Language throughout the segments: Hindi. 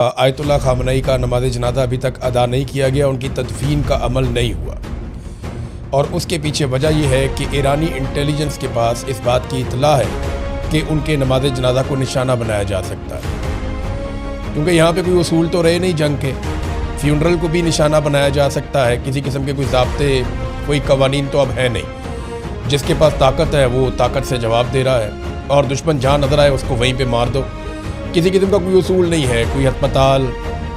आयतुल्लाह खामनेई का नमाज जनाजा अभी तक अदा नहीं किया गया, उनकी तदफीन का अमल नहीं हुआ। और उसके पीछे वजह यह है कि ईरानी इंटेलिजेंस के पास इस बात की इतला है कि उनके नमाज जनाजा को निशाना बनाया जा सकता है, क्योंकि यहाँ पे कोई उसूल तो रहे नहीं जंग के। फ्यूनरल को भी निशाना बनाया जा सकता है, किसी किस्म के कोई ज़ाब्ते कोई कवानीन तो अब है नहीं। जिसके पास ताकत है वो ताकत से जवाब दे रहा है, और दुश्मन जहाँ नज़र आए उसको वहीं पे मार दो। किसी किस्म का कोई उसूल नहीं है, कोई अस्पताल,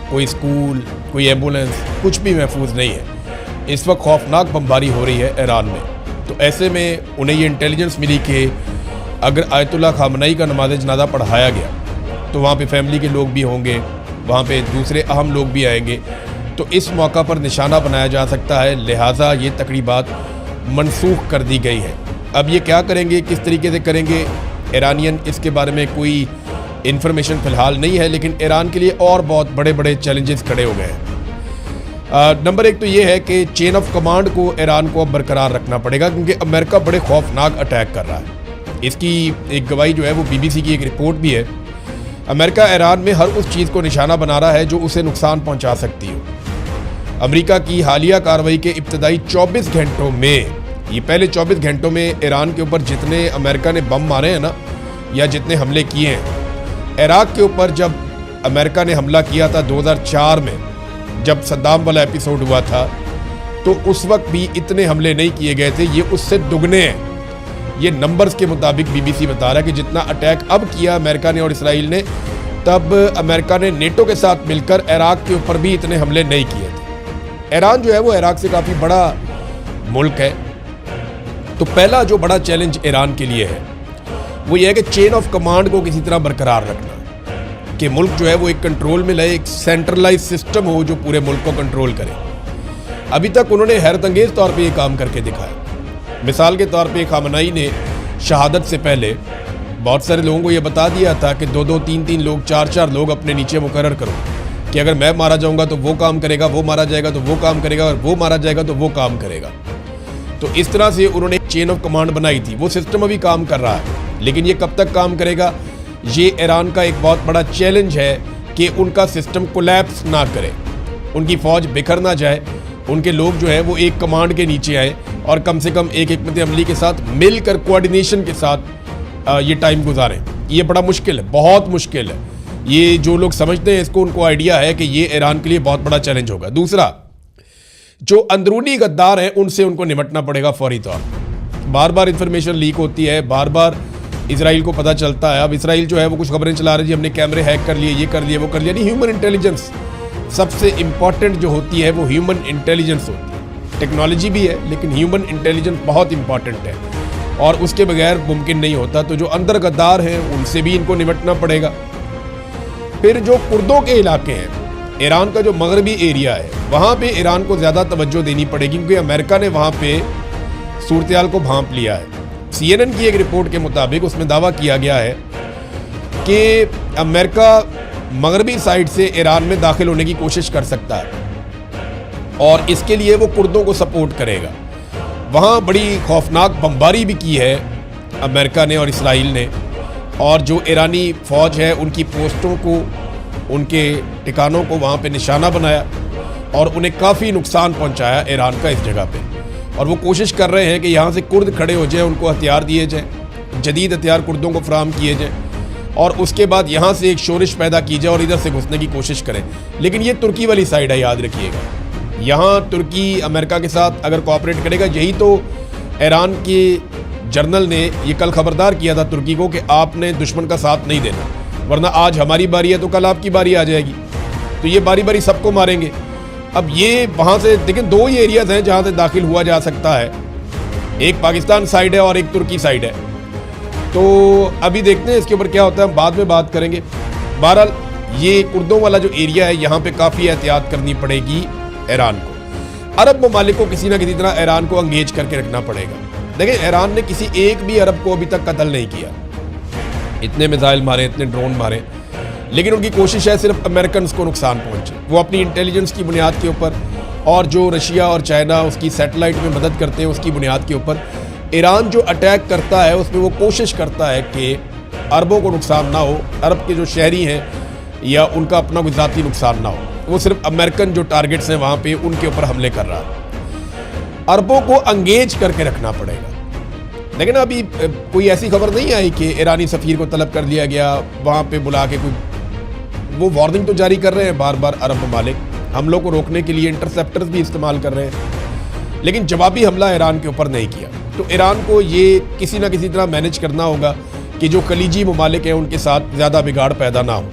कोई स्कूल, कोई एम्बुलेंस, कुछ भी महफूज नहीं है। इस वक्त खौफनाक बमबारी हो रही है ईरान में। तो ऐसे में उन्हें ये इंटेलिजेंस मिली कि अगर आयतुल्लाह खामनेई का नमाज जनाजा पढ़ाया गया तो वहाँ पे फैमिली के लोग भी होंगे, वहाँ पे दूसरे अहम लोग भी आएंगे, तो इस मौका पर निशाना बनाया जा सकता है। लिहाजा ये तकरीबात मनसूख कर दी गई है। अब ये क्या करेंगे, किस तरीके से करेंगे ईरानियन, इसके बारे में कोई इन्फॉर्मेशन फ़िलहाल नहीं है, लेकिन ईरान के लिए और बहुत बड़े बड़े चैलेंजेस खड़े हो गए हैं। नंबर एक तो ये है कि चेन ऑफ कमांड को ईरान को अब बरकरार रखना पड़ेगा, क्योंकि अमेरिका बड़े खौफनाक अटैक कर रहा है। इसकी एक गवाही जो है वो BBC की एक रिपोर्ट भी है। अमेरिका ईरान में हर उस चीज़ को निशाना बना रहा है जो उसे नुकसान पहुँचा सकती हो। अमेरिका की हालिया कार्रवाई के इब्तदाई 24 घंटों में, ये पहले 24 घंटों में ईरान के ऊपर जितने अमेरिका ने बम मारे हैं ना, या जितने हमले किए हैं, इराक के ऊपर जब अमेरिका ने हमला किया था 2004 में, जब सद्दाम वाला एपिसोड हुआ था, तो उस वक्त भी इतने हमले नहीं किए गए थे। ये उससे दुगने हैं। ये नंबर्स के मुताबिक BBC बता रहा है कि जितना अटैक अब किया अमेरिका ने और इसराइल ने, तब अमेरिका ने नेटो के साथ मिलकर इराक के ऊपर भी इतने हमले नहीं किए थे। ईरान जो है वो इराक से काफ़ी बड़ा मुल्क है। तो पहला जो बड़ा चैलेंज ईरान के लिए है वो ये है कि चेन ऑफ कमांड को किसी तरह बरकरार रखना, कि मुल्क जो है वो एक कंट्रोल में लाए, एक सेंट्रलाइज सिस्टम हो जो पूरे मुल्क को कंट्रोल करे। अभी तक उन्होंने हैरतअंगेज़ तौर पे ये काम करके दिखाया। मिसाल के तौर पे खामनेई ने शहादत से पहले बहुत सारे लोगों को ये बता दिया था कि 2-2, 3-3 लोग, 4-4 लोग अपने नीचे मुकर्रर करो कि अगर मैं मारा जाऊँगा तो वो काम करेगा, वो मारा जाएगा तो वो काम करेगा, और वो मारा जाएगा तो वो काम करेगा। तो इस तरह से उन्होंने एक चेन ऑफ कमांड बनाई थी। वो सिस्टम अभी काम कर रहा है, लेकिन ये कब तक काम करेगा, ये ईरान का एक बहुत बड़ा चैलेंज है कि उनका सिस्टम कोलैप्स ना करे, उनकी फ़ौज बिखर ना जाए, उनके लोग जो है वो एक कमांड के नीचे आए और कम से कम एक हिकमत अमली के साथ मिलकर, कोऑर्डिनेशन के साथ ये टाइम गुजारें। ये बड़ा मुश्किल है, बहुत मुश्किल है। ये जो लोग समझते हैं इसको, उनको आइडिया है कि ये ईरान के लिए बहुत बड़ा चैलेंज होगा। दूसरा, जो अंदरूनी गद्दार हैं उनसे उनको निपटना पड़ेगा फौरी तौर पर। बार बार इंफॉर्मेशन लीक होती है, बार बार इसराइल को पता चलता है। अब इसराइल जो है वो कुछ खबरें चला रही है, हमने कैमरे हैक कर लिए, ये कर लिया, वो कर लिया। नहीं, ह्यूमन इंटेलिजेंस सबसे इंपॉर्टेंट जो होती है वो ह्यूमन इंटेलिजेंस होती है। टेक्नोलॉजी भी है, लेकिन ह्यूमन इंटेलिजेंस बहुत इंपॉर्टेंट है, और उसके बगैर मुमकिन नहीं होता। तो जो अंदर गद्दार हैं उनसे भी इनको निपटना पड़ेगा। फिर जो कुर्दों के इलाके हैं, ईरान का जो मगरबी एरिया है, वहाँ पे ईरान को ज़्यादा तवज्जो देनी पड़ेगी, क्योंकि अमेरिका ने वहाँ पे सूरत-ए-हाल को भांप लिया है। CNN की एक रिपोर्ट के मुताबिक उसमें दावा किया गया है कि अमेरिका मगरबी साइड से ईरान में दाखिल होने की कोशिश कर सकता है, और इसके लिए वो कुर्दों को सपोर्ट करेगा। वहाँ बड़ी खौफनाक बमबारी भी की है अमेरिका ने और इसराइल ने, और जो ईरानी फ़ौज है उनकी पोस्टों को, उनके ठिकानों को वहाँ पे निशाना बनाया, और उन्हें काफ़ी नुकसान पहुँचाया ईरान का इस जगह पे। और वो कोशिश कर रहे हैं कि यहाँ से कुर्द खड़े हो जाएं, उनको हथियार दिए जाएं, जदीद हथियार कुर्दों को फराहम किए जाएं, और उसके बाद यहाँ से एक शोरिश पैदा की जाए और इधर से घुसने की कोशिश करें। लेकिन ये तुर्की वाली साइड है, याद रखिएगा। यहाँ तुर्की अमेरिका के साथ अगर कोऑपरेट करेगा, यही तो ईरान के जर्नल ने ये कल खबरदार किया था तुर्की को कि आपने दुश्मन का साथ नहीं देना, वरना आज हमारी बारी है तो कल आपकी बारी आ जाएगी। तो ये बारी बारी सबको मारेंगे। अब ये वहाँ से देखिए, 2 ही एरियाज हैं जहाँ से दाखिल हुआ जा सकता है, एक पाकिस्तान साइड है और एक तुर्की साइड है। तो अभी देखते हैं इसके ऊपर क्या होता है, हम बाद में बात करेंगे। बहरहाल ये कुर्दों वाला जो एरिया है, यहाँ पे काफ़ी एहतियात करनी पड़ेगी ईरान को। अरब ममालिक को किसी ना किसी तरह ईरान को अंगेज करके रखना पड़ेगा। देखिए, ईरान ने किसी एक भी अरब को अभी तक कत्ल नहीं किया, इतने मिसाइल मारे, इतने ड्रोन मारे, लेकिन उनकी कोशिश है सिर्फ अमेरिकन को नुकसान पहुंचे। वो अपनी इंटेलिजेंस की बुनियाद के ऊपर, और जो रशिया और चाइना उसकी सैटेलाइट में मदद करते हैं उसकी बुनियाद के ऊपर, ईरान जो अटैक करता है उसमें वो कोशिश करता है कि अरबों को नुकसान ना हो, अरब के जो शहरी हैं या उनका अपना कोई ज़ाती नुकसान ना हो, वो सिर्फ अमेरिकन जो टारगेट्स हैं वहाँ पे उनके ऊपर हमले कर रहा है। अरबों को अंगेज करके रखना पड़ेगा। लेकिन अभी कोई ऐसी खबर नहीं आई कि ईरानी सफ़ीर को तलब कर लिया गया, वहाँ पे बुला के कोई वो वार्निंग तो जारी कर रहे हैं बार बार अरब ममालिक, हमलों को रोकने के लिए इंटरसेप्टर्स भी इस्तेमाल कर रहे हैं, लेकिन जवाबी हमला ईरान के ऊपर नहीं किया। तो ईरान को ये किसी ना किसी तरह मैनेज करना होगा कि जो खलीजी ममालिक हैं उनके साथ ज़्यादा बिगाड़ पैदा ना हो।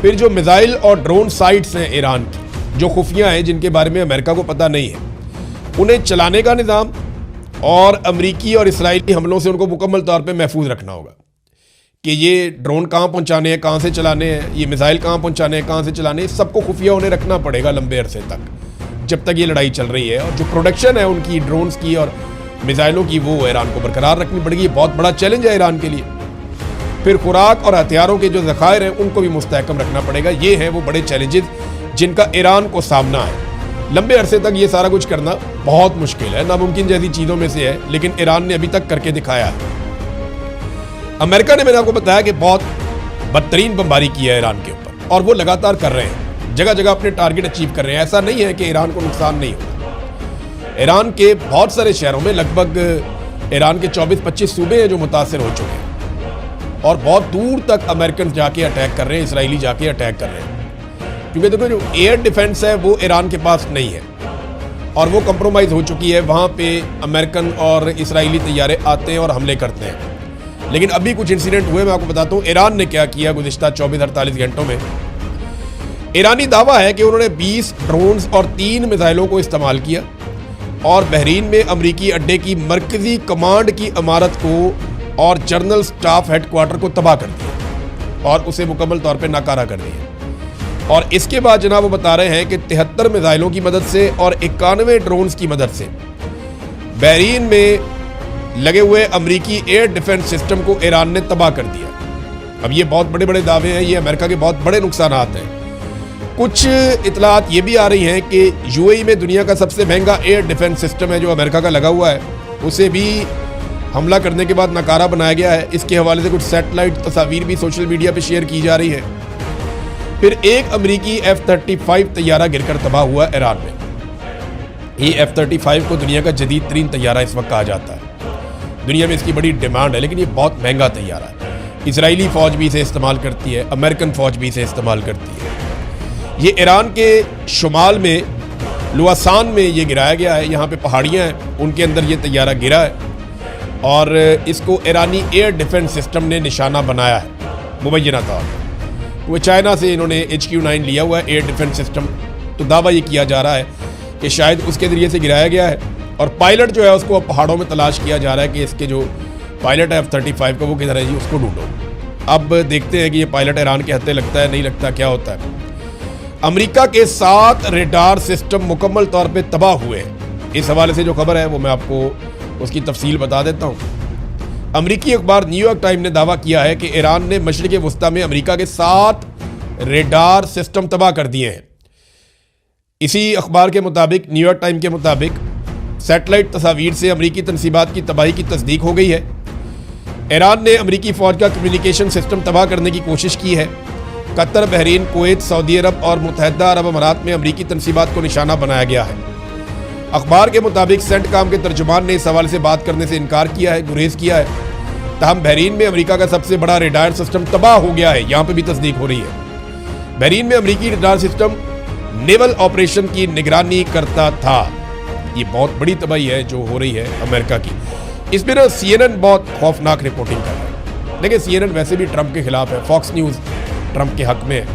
फिर जो मिसाइल और ड्रोन साइट्स हैं ईरान की, जो खुफिया हैं, जिनके बारे में अमेरिका को पता नहीं है, उन्हें चलाने का निज़ाम और अमरीकी और इसराइली हमलों से उनको मुकम्मल तौर पे महफूज रखना होगा कि ये ड्रोन कहाँ पहुँचाने हैं, कहाँ से चलाने हैं, ये मिसाइल कहाँ पहुँचाने हैं, कहाँ से चलाने हैं, सबको खुफिया उन्हें रखना पड़ेगा लंबे अरसे तक, जब तक ये लड़ाई चल रही है। और जो प्रोडक्शन है उनकी ड्रोन्स की और मिसाइलों की, वो ईरान को बरकरार रखनी पड़ेगी। बहुत बड़ा चैलेंज है ईरान के लिए। फिर खुराक और हथियारों के जो ज़खायर हैं उनको भी मुस्तहकम रखना पड़ेगा। ये हैं वो बड़े चैलेंजेस जिनका ईरान को सामना है। लंबे अरसे तक ये सारा कुछ करना बहुत मुश्किल है, नामुमकिन जैसी चीज़ों में से है, लेकिन ईरान ने अभी तक करके दिखाया है। अमेरिका ने, मैंने आपको बताया कि बहुत बदतरीन बमबारी की है ईरान के ऊपर, और वो लगातार कर रहे हैं, जगह जगह अपने टारगेट अचीव कर रहे हैं। ऐसा नहीं है कि ईरान को नुकसान नहीं होगा। ईरान के बहुत सारे शहरों में, लगभग ईरान के 24-25 सूबे हैं जो मुतासर हो चुके हैं, और बहुत दूर तक अमेरिकन जाके अटैक कर रहे हैं, इसराइली जाके अटैक कर रहे हैं। क्योंकि देखो, जो एयर डिफेंस है वो ईरान के पास नहीं है, और वो कंप्रोमाइज़ हो चुकी है। वहाँ पे अमेरिकन और इसराइली तैयारे आते हैं और हमले करते हैं। लेकिन अभी कुछ इंसिडेंट हुए, मैं आपको बताता हूँ ईरान ने क्या किया गुज़िश्ता 24-48 घंटों में। ईरानी दावा है कि उन्होंने 20 ड्रोन्स और 3 मिसाइलों को इस्तेमाल किया और बहरीन में अमरीकी अड्डे की मरकज़ी कमांड की इमारत को और जनरल स्टाफ हेडक्वार्टर को तबाह कर दिया और उसे मुकम्मल तौर पर नाकारा कर दिया। और इसके बाद जनाब वो बता रहे हैं कि 73 मिसाइलों की मदद से और 91 ड्रोन्स की मदद से बहरीन में लगे हुए अमरीकी एयर डिफेंस सिस्टम को ईरान ने तबाह कर दिया। अब ये बहुत बड़े बड़े दावे हैं, ये अमेरिका के बहुत बड़े नुकसानात हैं। कुछ इतलात ये भी आ रही हैं कि यूएई में दुनिया का सबसे महंगा एयर डिफेंस सिस्टम है जो अमेरिका का लगा हुआ है, उसे भी हमला करने के बाद नकारा बनाया गया है। इसके हवाले से कुछ सैटेलाइट तस्वीर भी सोशल मीडिया पर शेयर की जा रही है। फिर एक अमरीकी F-35 तैयारा गिरकर तबाह हुआ ईरान में। ये F-35 को दुनिया का जदीद तरीन तैयारा इस वक्त कहा जाता है। दुनिया में इसकी बड़ी डिमांड है, लेकिन ये बहुत महंगा तैयारा है। इजरायली फ़ौज भी इसे इस्तेमाल करती है, अमेरिकन फ़ौज भी इसे इस्तेमाल करती है। ये ईरान के शुमाल में लुआसान में ये गिराया गया है, यहाँ पे पहाड़ियाँ हैं, उनके अंदर ये तैयारा गिरा है और इसको ईरानी एयर डिफेंस सिस्टम ने निशाना बनाया है मुबैना तौर पर। वो चाइना से इन्होंने HQ-9 लिया हुआ है एयर डिफेंस सिस्टम, तो दावा ये किया जा रहा है कि शायद उसके ज़रिए से गिराया गया है। और पायलट जो है उसको अब पहाड़ों में तलाश किया जा रहा है कि इसके जो पायलट है F-35 का वो किधर है जी, उसको ढूंढो। अब देखते हैं कि ये पायलट ईरान के हत्थे लगता है, नहीं लगता, क्या होता है। अमेरिका के 7 रेडार सिस्टम मुकम्मल तौर पे तबाह हुए हैं। इस हवाले से जो खबर है वो मैं आपको उसकी तफसील बता देता हूँ। अमरीकी अखबार न्यूयॉर्क टाइम ने दावा किया है कि ईरान ने मशरिक़ वस्ता में अमेरिका के 7 रेडार सिस्टम तबाह कर दिए हैं। इसी अखबार के मुताबिक, न्यूयॉर्क टाइम के मुताबिक, सैटेलाइट तस्वीर से अमरीकी तनसीबात की तबाही की तस्दीक हो गई है। ईरान ने अमरीकी फ़ौज का कम्युनिकेशन सिस्टम तबाह करने की कोशिश की है। कतर, बहरीन, कुवैत, सऊदी अरब और मुत्तहिदा अरब अमारात में अमरीकी तनसीबात को निशाना बनाया गया है। अखबार के मुताबिक सेंटकॉम के तर्जुमान ने इस हवाले से बात करने से इनकार किया है, गुरेज किया है। तहम बहरीन में अमरीका का सबसे बड़ा रेडार सिस्टम तबाह हो गया है, यहाँ पर भी तस्दीक हो रही है। बहरीन में अमरीकी रेडार सिस्टम नेवल ऑपरेशन की निगरानी करता था। ये बहुत बड़ी तबाही है जो हो रही है अमेरिका की। इसमें ना CNN बहुत खौफनाक रिपोर्टिंग कर रहा है, लेकिन CNN वैसे भी ट्रंप के खिलाफ है, फॉक्स न्यूज़ ट्रंप के हक में है,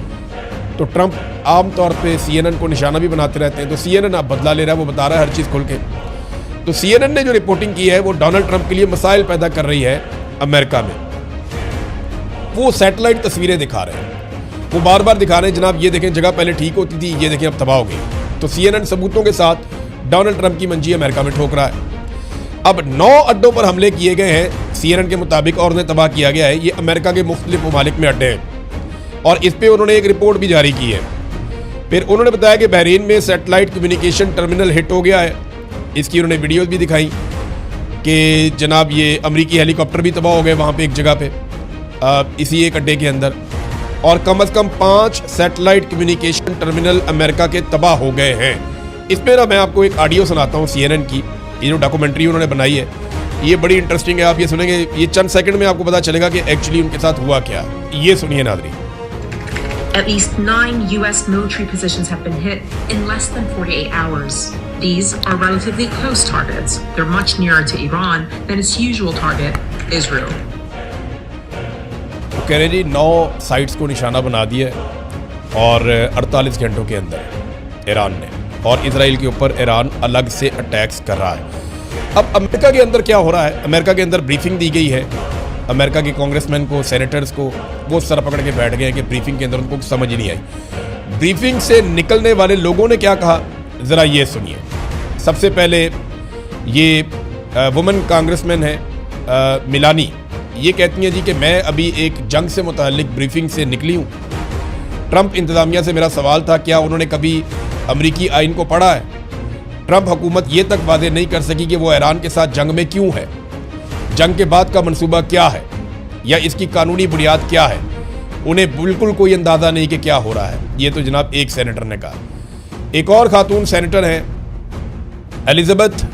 तो ट्रंप आमतौर पे CNN को निशाना भी बनाते रहते हैं। तो CNN अब बदला ले रहा है, वो बता रहा है हर चीज़ खुल के। तो CNN ने जो रिपोर्टिंग की है वो डोनाल्ड ट्रंप के लिए मसाइल पैदा कर रही है अमेरिका में। वो सैटेलाइट तस्वीरें दिखा रहे हैं, वो बार बार दिखा रहे हैं, जनाब ये देखें जगह पहले ठीक होती थी, ये देखें अब तबाह हो गई। तो CNN सबूतों के साथ डोनाल्ड ट्रंप की मंजी अमेरिका में ठोक रहा है। अब 9 अड्डों पर हमले किए गए हैं CNN के मुताबिक, और उन्हें तबाह किया गया है। ये अमेरिका के मुख्तलिफ ममालिक में अड्डे हैं और इस पर उन्होंने एक रिपोर्ट भी जारी की है। फिर उन्होंने बताया कि बहरीन में सैटेलाइट कम्युनिकेशन टर्मिनल हिट हो गया है। इसकी उन्होंने वीडियोस भी दिखाई कि जनाब ये अमरीकी हेलीकॉप्टर भी तबाह हो गए वहाँ पे एक जगह पे, इसी एक अड्डे के अंदर। और कम से कम 5 सैटेलाइट कम्युनिकेशन टर्मिनल अमेरिका के तबाह हो गए हैं। इसमें ना मैं आपको एक ऑडियो सुनाता हूँ CNN की, ये जो डॉक्यूमेंट्री उन्होंने बनाई है, ये बड़ी इंटरेस्टिंग है। आप ये सुनेंगे, ये चंद सेकंड में आपको पता चलेगा कि एक्चुअली उनके साथ हुआ क्या। ये सुनिए नाज़रीन। At least 9 U.S. military positions have been hit in less than 48 hours. These are relatively close targets. They're much nearer to Iran than its usual target, Israel. कह रहे जी 9 साइट्स को निशाना बना दिया और 48 घंटों के अंदर ईरान ने, और इजराइल के ऊपर ईरान अलग से अटैक्स कर रहा है। अब अमेरिका के अंदर क्या हो रहा है? अमेरिका के अंदर ब्रीफिंग दी गई है अमेरिका के कांग्रेसमैन को, सेनेटर्स को। वो सर पकड़ के बैठ गए हैं कि ब्रीफिंग के अंदर उनको कुछ समझ ही नहीं आई। ब्रीफिंग से निकलने वाले लोगों ने क्या कहा, ज़रा ये सुनिए। सबसे पहले ये वुमेन कांग्रेसमैन है मिलानी, ये कहती हैं जी कि मैं अभी एक जंग से मुतालिक ब्रीफिंग से निकली हूँ। ट्रंप इंतज़ामिया से मेरा सवाल था, क्या उन्होंने कभी अमरीकी आइन को पढ़ा है? ट्रंप हुकूमत ये तक वादे नहीं कर सकी कि वो ईरान के साथ जंग में क्यों है, जंग के बाद का मंसूबा क्या है, या इसकी कानूनी बुनियाद क्या है। उन्हें बिल्कुल कोई अंदाज़ा नहीं कि क्या हो रहा है। ये तो जनाब एक सेनेटर ने कहा। एक और खातून सेनेटर हैं एलिजाबेथ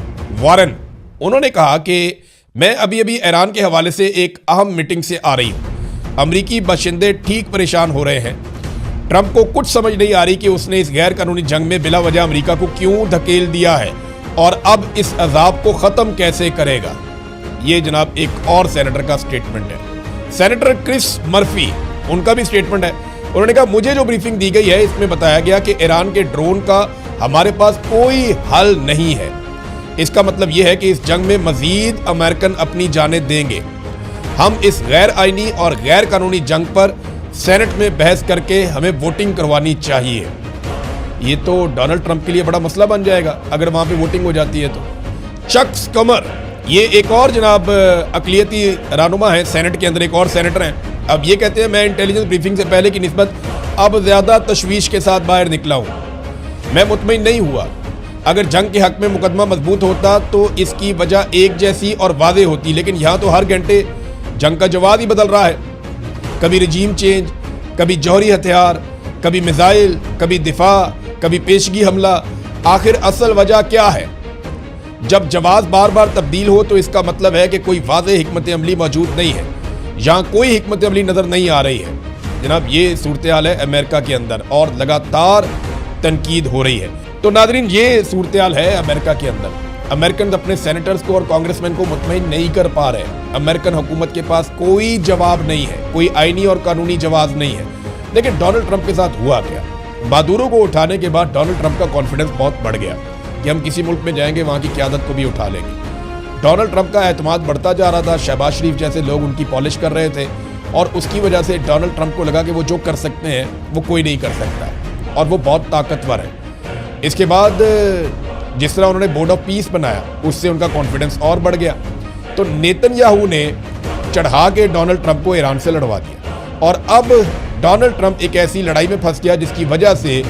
वारन, उन्होंने कहा कि मैं अभी अभी ईरान के हवाले से एक अहम मीटिंग से आ रही हूँ। अमरीकी बाशिंदे ठीक परेशान हो रहे हैं। ट्रंप को कुछ समझ नहीं आ रही कि उसने इस गैर कानूनी जंग में बिला वजह अमरीका को क्यों धकेल दिया है और अब इस अजाब को ख़त्म कैसे करेगा। ये जनाब एक और सेनेटर का स्टेटमेंट है। सेनेटर क्रिस मर्फी, उनका भी स्टेटमेंट है। उन्होंने कहा मुझे जो ब्रीफिंग दी गई है इसमें बताया गया कि ईरान के ड्रोन का हमारे पास कोई हल नहीं है। इसका मतलब यह है कि इस जंग में मजीद अमेरिकन अपनी जानें देंगे। हम इस गैर आइनी और गैर कानूनी जंग पर सेनेट में बहस करके हमें वोटिंग करवानी चाहिए। ये तो डोनाल्ड ट्रंप के लिए बड़ा मसला बन जाएगा अगर वहां पे वोटिंग हो जाती है तो। चक स्कमर, ये एक और जनाब अकलियती रहनुमा है सेनेट के अंदर, एक और सेनेटर हैं। अब ये कहते हैं मैं इंटेलिजेंस ब्रीफिंग से पहले की निस्बत अब ज़्यादा तशवीश के साथ बाहर निकला हूँ। मैं मुतमईन नहीं हुआ। अगर जंग के हक में मुकदमा मजबूत होता तो इसकी वजह एक जैसी और वाज़े होती, लेकिन यहाँ तो हर घंटे जंग का जवाब ही बदल रहा है। कभी रजीम चेंज, कभी जौहरी हथियार, कभी मिसाइल, कभी दिफा, कभी पेशगी हमला। आखिर असल वजह क्या है? जब जवाब बार बार तब्दील हो तो इसका मतलब है कि कोई वाज़ेह हिकमत अमली मौजूद नहीं है, यहाँ कोई हिकमत अमली नज़र नहीं आ रही है। जनाब ये सूरत हाल है अमेरिका के अंदर और लगातार तनकीद हो रही है। तो नाज़रीन ये सूरत हाल है अमेरिका के अंदर। अमेरिकन अपने सेनेटर्स को और कांग्रेसमैन को मुतमईन नहीं कर पा रहे। अमेरिकन हुकूमत के पास कोई जवाब नहीं है, कोई आइनी और कानूनी जवाब नहीं है। लेकिन डोनाल्ड ट्रंप के साथ हुआ क्या? मादुरो को उठाने के बाद डोनाल्ड ट्रंप का कॉन्फिडेंस बहुत बढ़ गया कि हम किसी मुल्क में जाएंगे वहाँ की क़यादत को भी उठा लेंगे। डोनाल्ड ट्रंप का एतमाद बढ़ता जा रहा था। शहबाज शरीफ जैसे लोग उनकी पॉलिश कर रहे थे और उसकी वजह से डोनाल्ड ट्रंप को लगा कि वो जो कर सकते हैं वो कोई नहीं कर सकता और वो बहुत ताकतवर है। इसके बाद जिस तरह उन्होंने बोर्ड ऑफ पीस बनाया उससे उनका कॉन्फिडेंस और बढ़ गया। तो नेतन्याहू ने चढ़ा के डोनाल्ड ट्रंप को ईरान से लड़वा दिया और अब डोनाल्ड ट्रंप एक ऐसी लड़ाई में फंस गया जिसकी वजह से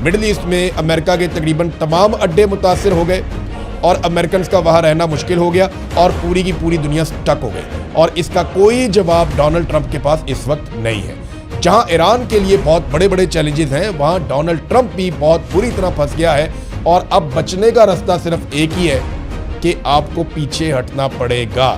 मिडिल ईस्ट में अमेरिका के तकरीबन तमाम अड्डे मुतासर हो गए और अमेरिकन का वहाँ रहना मुश्किल हो गया और पूरी की पूरी दुनिया स्टक हो गई। और इसका कोई जवाब डोनाल्ड ट्रंप के पास इस वक्त नहीं है। जहाँ ईरान के लिए बहुत बड़े बड़े चैलेंजेस हैं वहाँ डोनाल्ड ट्रंप भी बहुत बुरी तरह फंस गया है और अब बचने का रास्ता सिर्फ एक ही है कि आपको पीछे हटना पड़ेगा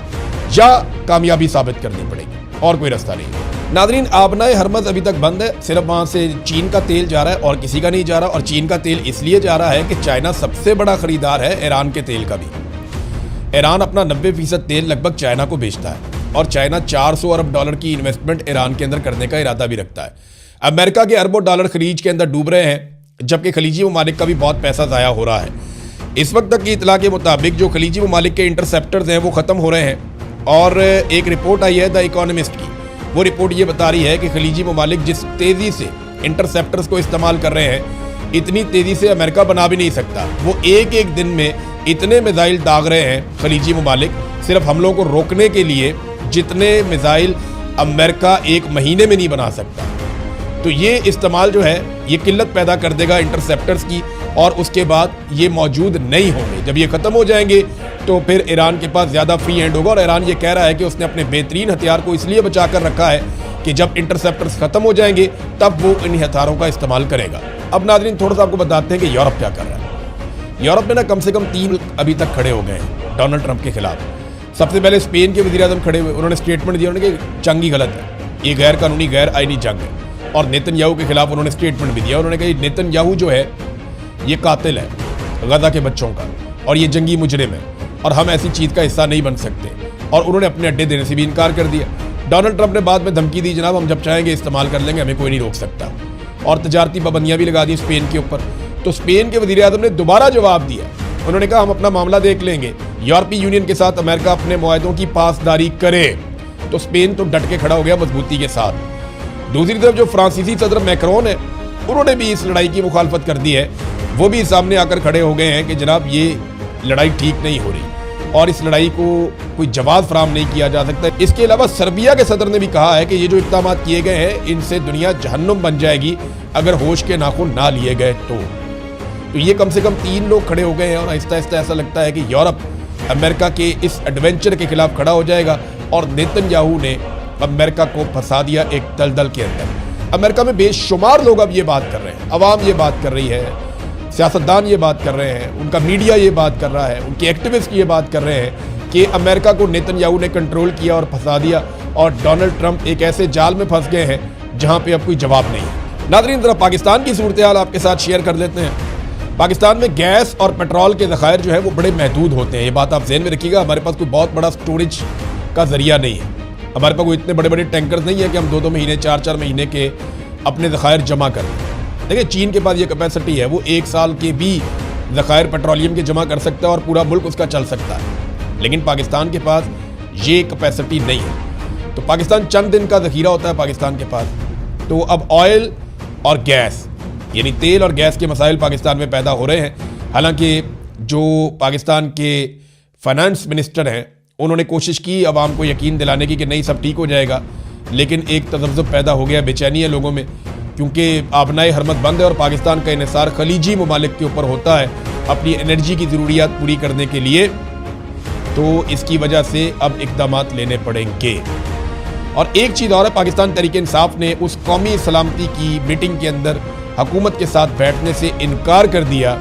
या कामयाबी साबित करनी पड़ेगी, और कोई रास्ता नहीं। नाज़रीन आबनाए हरमज़ अभी तक बंद है, सिर्फ वहाँ से चीन का तेल जा रहा है और किसी का नहीं जा रहा। और चीन का तेल इसलिए जा रहा है कि चाइना सबसे बड़ा खरीदार है ईरान के तेल का भी। ईरान अपना 90% तेल लगभग चाइना को बेचता है और चाइना 400 अरब डॉलर की इन्वेस्टमेंट ईरान के अंदर करने का इरादा भी रखता है। अमेरिका के अरबों डॉलर खरीज के अंदर डूब रहे हैं जबकि खलीजी ममालिक का भी बहुत पैसा ज़ाया हो रहा है। इस वक्त तक की इतला के मुताबिक जो खलीजी ममालिक के इंटरसेप्टर्स हैं वो ख़त्म हो रहे हैं और एक रिपोर्ट आई है द इकोनॉमिस्ट की। वो रिपोर्ट ये बता रही है कि खलीजी ममालिक जिस तेज़ी से इंटरसेप्टर्स को इस्तेमाल कर रहे हैं इतनी तेज़ी से अमेरिका बना भी नहीं सकता। वो एक एक दिन में इतने मिसाइल दाग रहे हैं खलीजी ममालिक सिर्फ हमलों को रोकने के लिए जितने मिसाइल अमेरिका एक महीने में नहीं बना सकता। तो ये इस्तेमाल जो है ये किल्लत पैदा कर देगा इंटरसेप्टर्स की और उसके बाद ये मौजूद नहीं होंगे। जब ये ख़त्म हो जाएंगे तो फिर ईरान के पास ज़्यादा फ्री हैंड होगा। और ईरान ये कह रहा है कि उसने अपने बेहतरीन हथियार को इसलिए बचा कर रखा है कि जब इंटरसेप्टर्स खत्म हो जाएंगे तब वो इन हथियारों का इस्तेमाल करेगा। अब नाज़रीन थोड़ा सा आपको बताते हैं कि यूरोप क्या कर रहा है। यूरोप में ना कम से कम 3 अभी तक खड़े हो गए हैं डोनाल्ड ट्रंप के खिलाफ। सबसे पहले स्पेन के वज़ीर-ए-आज़म खड़े हुए, उन्होंने स्टेटमेंट दिया उन्होंने कि जंग ही गलत है, ये गैर कानूनी गैर आईनी जंग है। और नेतन्याहू के खिलाफ उन्होंने स्टेटमेंट भी दिया, उन्होंने कहा नेतन्याहू जो है ये कातिल है गजा के बच्चों का और ये जंगी मुजरिम है और हम ऐसी चीज़ का हिस्सा नहीं बन सकते। और उन्होंने अपने अड्डे देने से भी इनकार कर दिया। डोनाल्ड ट्रंप ने बाद में धमकी दी, जनाब हम जब चाहेंगे इस्तेमाल कर लेंगे, हमें कोई नहीं रोक सकता। और तजारती पाबंदियां भी लगा दी स्पेन के ऊपर। तो स्पेन के वज़ीर-ए-आज़म ने दोबारा जवाब दिया, उन्होंने कहा हम अपना मामला देख लेंगे, यूरोपीय यूनियन के साथ अमेरिका अपने मुआहदों की पासदारी करे। तो स्पेन तो डट के खड़ा हो गया मजबूती के साथ। दूसरी तरफ जो फ्रांसीसी सदर मैक्रोन है, उन्होंने भी इस लड़ाई की मुखालफत कर दी है। वो भी सामने आकर खड़े हो गए हैं कि जनाब ये लड़ाई ठीक नहीं हो रही और इस लड़ाई को कोई जवाब फराहम नहीं किया जा सकता। इसके अलावा सर्बिया के सदर ने भी कहा है कि ये जो इक़दाम किए गए हैं इनसे दुनिया जहन्नुम बन जाएगी अगर होश के नाखून ना लिए गए तो ये कम से कम 3 लोग खड़े हो गए हैं और आहिस्ता आहिस्ता ऐसा लगता है कि यूरोप अमेरिका के इस एडवेंचर के खिलाफ खड़ा हो जाएगा। और नेतन्याहू ने अमेरिका को फंसा दिया एक दलदल के अंदर। अमेरिका में बेशुमार लोग अब ये बात कर रहे हैं, अवाम ये बात कर रही है, सियासतदान ये बात कर रहे हैं, उनका मीडिया ये बात कर रहा है, उनके एक्टिविस्ट ये बात कर रहे हैं कि अमेरिका को नेतन्याहू ने कंट्रोल किया और फंसा दिया और डोनाल्ड ट्रंप एक ऐसे जाल में फंस गए हैं जहां पे अब कोई जवाब नहीं है। नाज़रीन ज़रा पाकिस्तान की सूरत हाल आपके साथ शेयर कर लेते हैं। पाकिस्तान में गैस और पेट्रोल के ज़खायर जो है वो बड़े महदूद होते हैं, ये बात आप ज़हन में रखिएगा। हमारे पास कोई बहुत बड़ा स्टोरेज का ज़रिया नहीं है, हमारे पास कोई इतने बड़े बड़े टैंकर्स नहीं है कि हम 2-2 महीने 4-4 महीने के अपने ज़खायर जमा करें। देखिए चीन के पास ये कैपेसिटी है, वो 1 साल के भी ज़खायर पेट्रोलियम के जमा कर सकता है और पूरा मुल्क उसका चल सकता है, लेकिन पाकिस्तान के पास ये कैपेसिटी नहीं है। तो पाकिस्तान चंद दिन का ज़ख़ीरा होता है पाकिस्तान के पास। तो अब ऑयल और गैस यानी तेल और गैस के मसाइल पाकिस्तान में पैदा हो रहे हैं। हालांकि जो पाकिस्तान के फाइनेंस मिनिस्टर हैं उन्होंने कोशिश की आवाम को यकीन दिलाने की कि नहीं सब ठीक हो जाएगा, लेकिन एक तज़ब्ज़ुब पैदा हो गया, बेचैनी है लोगों में, क्योंकि आबनाए हरमत बंद है और पाकिस्तान का इन्हिसार खलीजी ममालिक के ऊपर होता है अपनी एनर्जी की ज़रूरियात पूरी करने के लिए। तो इसकी वजह से अब इक़दामात लेने पड़ेंगे। और एक चीज़ और है, पाकिस्तान तहरीक इंसाफ ने उस कौमी सलामती की मीटिंग के अंदर हुकूमत के साथ बैठने से इनकार कर दिया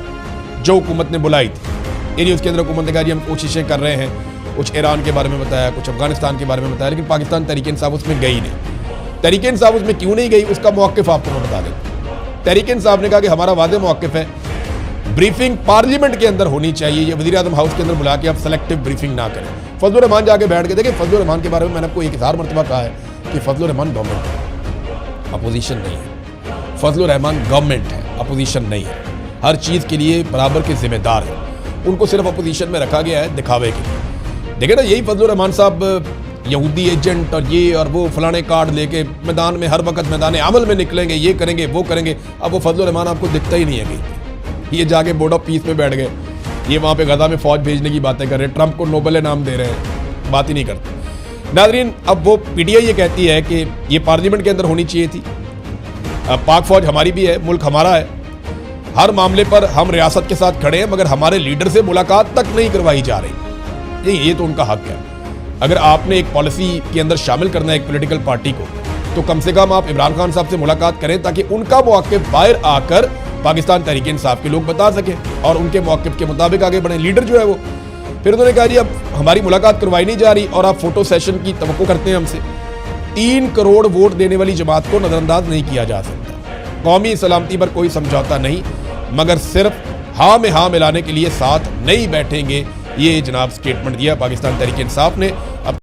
जो हुकूमत ने बुलाई थी। यानी उसके अंदर हुकूमत ने कहा हम कोशिशें कर रहे हैं, कुछ ईरान के बारे में बताया, कुछ अफगानिस्तान के बारे में बताया, लेकिन पाकिस्तान तहरीक इंसाफ उसमें गई नहीं। तहरीक इंसाफ उसमें क्यों नहीं गई उसका मौक़िफ़ आपको मैं बता दें। तहरीक इंसाफ ने कहा कि हमारा वादे मौक़िफ़ है, ब्रीफिंग पार्लियामेंट के अंदर होनी चाहिए, ये वज़ीर-ए-आज़म हाउस के अंदर बुला के आप सेलेक्टिव ब्रीफिंग ना करें। फजलुर रहमान जाके बैठ के, देखिए फजलुर रहमान के बारे में मैंने आपको 1000 मरतबा कहा है कि फजलुर रहमान गवर्नमेंट है, अपोजिशन नहीं है। फजलुर रहमान गवर्नमेंट है, अपोजिशन नहीं है, हर चीज़ के लिए बराबर के जिम्मेदार है। उनको सिर्फ अपोजिशन में रखा गया है दिखावे के लिए। देखिए ना यही फजलुर रहमान साहब यहूदी एजेंट और ये और वो फलाने कार्ड लेके मैदान में हर वक्त मैदान अमल में निकलेंगे, ये करेंगे वो करेंगे। अब वो फजलुर रहमान आपको दिखता ही नहीं है कहीं। ये जाके बोर्ड ऑफ पीस में बैठ गए, ये वहाँ पे गजा में फ़ौज भेजने की बातें कर रहे हैं, ट्रंप को नोबेल इनाम दे रहे हैं, बात ही नहीं करते। नाज़रीन अब वो पीटीआई ये कहती है कि ये पार्लियामेंट के अंदर होनी चाहिए थी। पाक फ़ौज हमारी भी है, मुल्क हमारा है, हर मामले पर हम रियासत के साथ खड़े हैं, मगर हमारे लीडर से मुलाकात तक नहीं करवाई जा रही। ये तो उनका हक है। अगर आपने एक पॉलिसी के अंदर शामिल करना है एक पॉलिटिकल पार्टी को, तो कम से कम आप इमरान खान साहब से मुलाकात करें ताकि उनका मौक़िफ़ बाहर आकर पाकिस्तान तहरीक इंसाफ के लोग बता सकें और उनके मौक़िफ़ के मुताबिक आगे बढ़े। लीडर जो है वो फिर उन्होंने कहा जी अब हमारी मुलाकात करवाई नहीं जा रही और आप फ़ोटो सेशन की तवक्को करते हैं हमसे। 3 करोड़ वोट देने वाली जमात को नज़रअंदाज नहीं किया जा सकता। कौमी सलामती पर कोई समझौता नहीं, मगर सिर्फ हाँ में हाँ मिलाने के लिए साथ नहीं बैठेंगे, ये जनाब स्टेटमेंट दिया पाकिस्तान तहरीक इंसाफ ने। अब